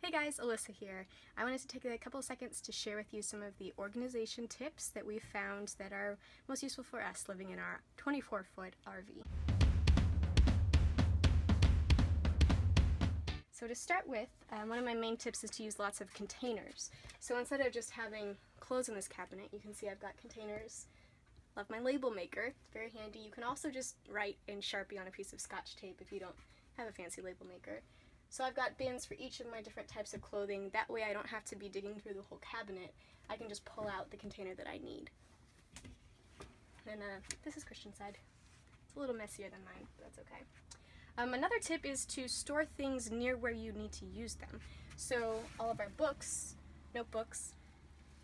Hey guys, Alyssa here. I wanted to take a couple of seconds to share with you some of the organization tips that we've found that are most useful for us living in our 24-foot RV. So to start with, one of my main tips is to use lots of containers. So instead of just having clothes in this cabinet, you can see I've got containers. Love my label maker, it's very handy. You can also just write in Sharpie on a piece of Scotch tape if you don't have a fancy label maker. So I've got bins for each of my different types of clothing. That way I don't have to be digging through the whole cabinet. I can just pull out the container that I need. And this is Christian's side. It's a little messier than mine, but that's okay. Another tip is to store things near where you need to use them. So all of our books, notebooks,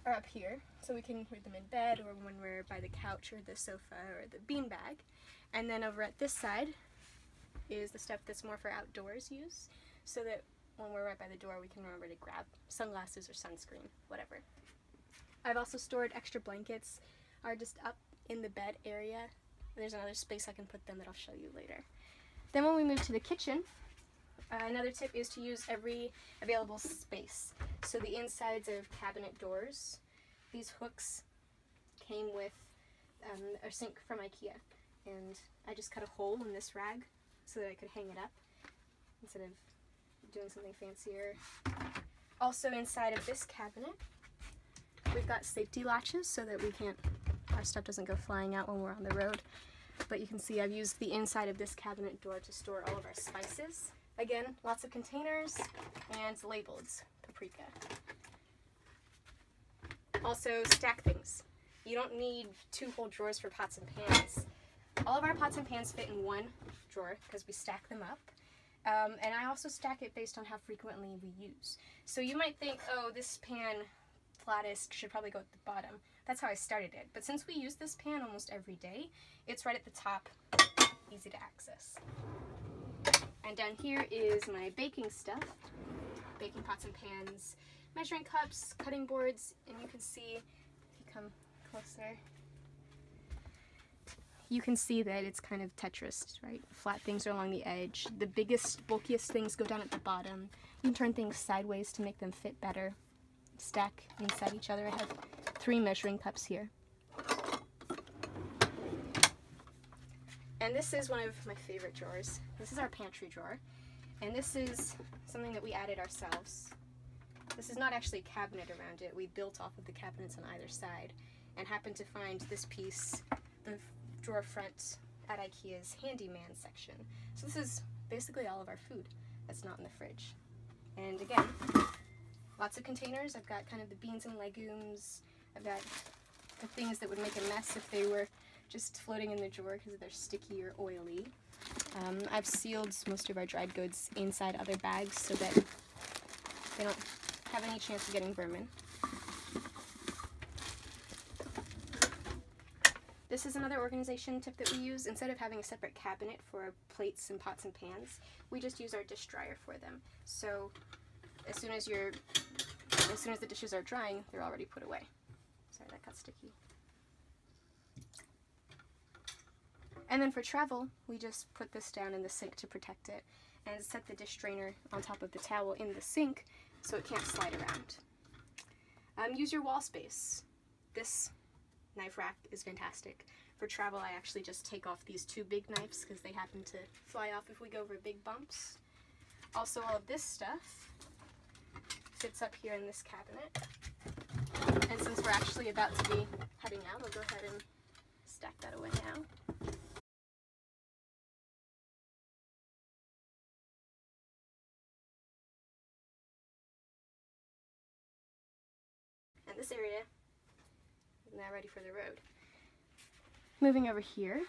are up here, so we can read them in bed or when we're by the couch or the sofa or the beanbag. And then over at this side is the stuff that's more for outdoors use, so that when we're right by the door we can remember to grab sunglasses or sunscreen, whatever. I've also stored extra blankets, are just up in the bed area. There's another space I can put them that I'll show you later. Then when we move to the kitchen, another tip is to use every available space. So the insides of cabinet doors, these hooks came with a sink from IKEA, and I just cut a hole in this rag so that I could hang it up instead of doing something fancier. Also inside of this cabinet, we've got safety latches so that our stuff doesn't go flying out when we're on the road. But you can see I've used the inside of this cabinet door to store all of our spices. Again, lots of containers and labeled paprika. Also, stack things. You don't need two whole drawers for pots and pans. All of our pots and pans fit in one drawer because we stack them up. And I also stack it based on how frequently we use. So you might think, oh, this pan flattest should probably go at the bottom. That's how I started it. But since we use this pan almost every day, it's right at the top, easy to access. And down here is my baking stuff, baking pots and pans, measuring cups, cutting boards, and you can see, if you come closer, you can see that it's kind of Tetris, right? Flat things are along the edge. The biggest, bulkiest things go down at the bottom. You can turn things sideways to make them fit better. Stack inside each other. I have 3 measuring cups here. And this is one of my favorite drawers. This is our pantry drawer. And this is something that we added ourselves. This is not actually a cabinet around it. We built off of the cabinets on either side and happened to find this piece, the drawer front at IKEA's handyman section. So this is basically all of our food that's not in the fridge. And again, lots of containers. I've got kind of the beans and legumes. I've got the things that would make a mess if they were just floating in the drawer because they're sticky or oily. I've sealed most of our dried goods inside other bags so that they don't have any chance of getting vermin. This is another organization tip that we use. Instead of having a separate cabinet for plates and pots and pans, we just use our dish dryer for them. So as soon as the dishes are drying, they're already put away. Sorry, that got sticky. And then for travel, we just put this down in the sink to protect it and set the dish drainer on top of the towel in the sink so it can't slide around. Use your wall space. This knife rack is fantastic. For travel, I actually just take off these 2 big knives because they happen to fly off if we go over big bumps. Also, all of this stuff fits up here in this cabinet. And since we're actually about to be heading out, I'll go ahead and stack that away now. And this area is now ready for the road. Moving over here,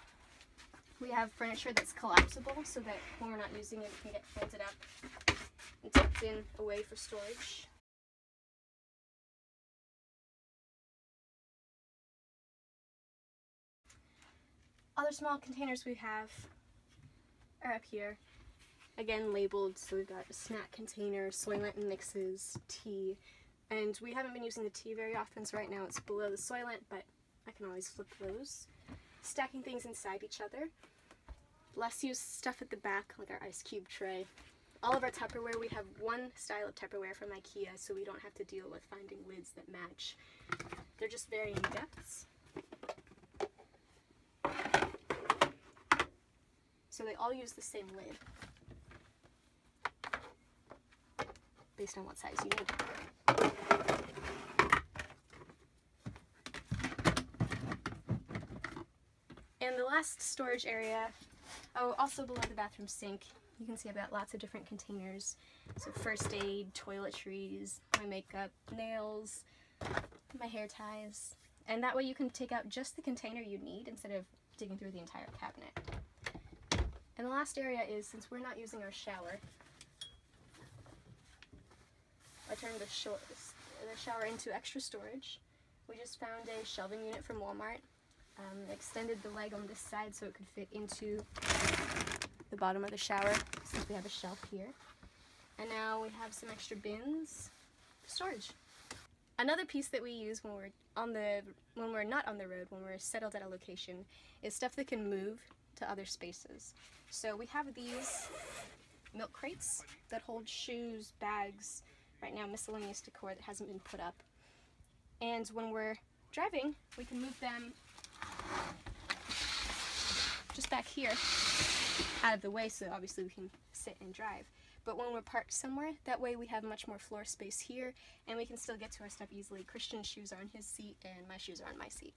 we have furniture that's collapsible so that when we're not using it, it can get folded up and tucked in away for storage. Other small containers we have are up here. Again, labeled, so we've got a snack container, Soylent mixes, tea, and we haven't been using the tea very often, so right now it's below the Soylent, but I can always flip those. Stacking things inside each other. Less used stuff at the back, like our ice cube tray. all of our Tupperware, we have one style of Tupperware from IKEA, so we don't have to deal with finding lids that match. They're just varying depths. So they all use the same lid, based on what size you need. And the last storage area, also below the bathroom sink, you can see I've got lots of different containers. So first aid, toiletries, my makeup, nails, my hair ties. And that way you can take out just the container you need instead of digging through the entire cabinet. And the last area is, since we're not using our shower, I turned the shower into extra storage. We just found a shelving unit from Walmart. Extended the leg on this side so it could fit into the bottom of the shower, since we have a shelf here. And now we have some extra bins for storage. Another piece that we use when we're not on the road, when we're settled at a location, is stuff that can move to other spaces. So we have these milk crates that hold shoes, bags, right now miscellaneous decor that hasn't been put up. And when we're driving, we can move them just back here out of the way, so obviously we can sit and drive. But when we're parked somewhere, that way we have much more floor space here, and we can still get to our stuff easily. Christian's shoes are on his seat, and my shoes are on my seat.